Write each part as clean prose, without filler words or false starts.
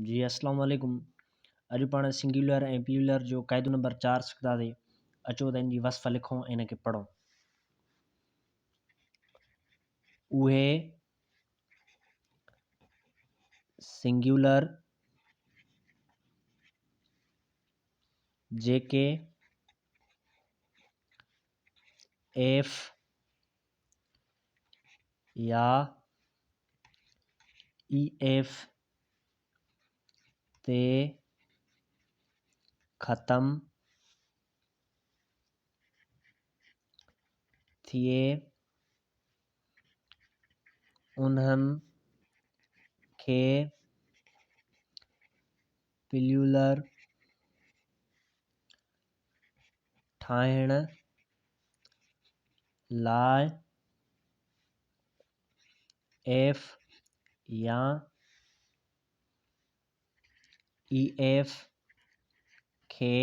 जी अस्सलाम वालेकुम। अॼु पाण सिंगुलर ऐं प्लूरल जो क़ाइदो नंबर 4 सिखंदासीं। अचो त इन जी वस्फ़ लिखूं ऐं इनखे पढ़ूं। उहे सिंगुलर जेके एफ या ई एफ ते ख़तम थिए उन्हनि खे प्लूरल ठाहिण लाइ एफ या ई एफ खे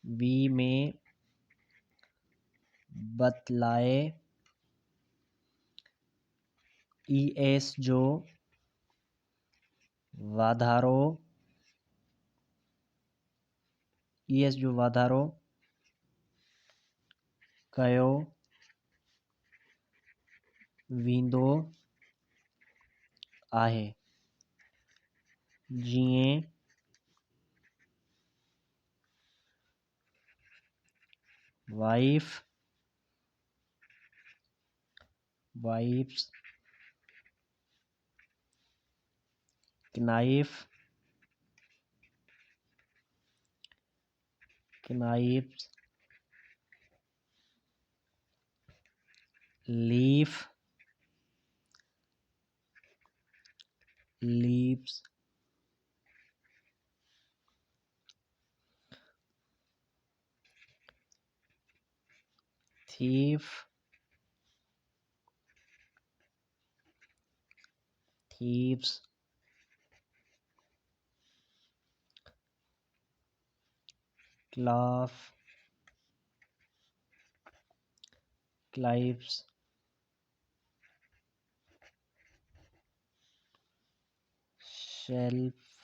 वी में बदलाए ई एस जो वाधारो कयो वेंदो आहे। जीअं wives knives leaves thieves clives shelves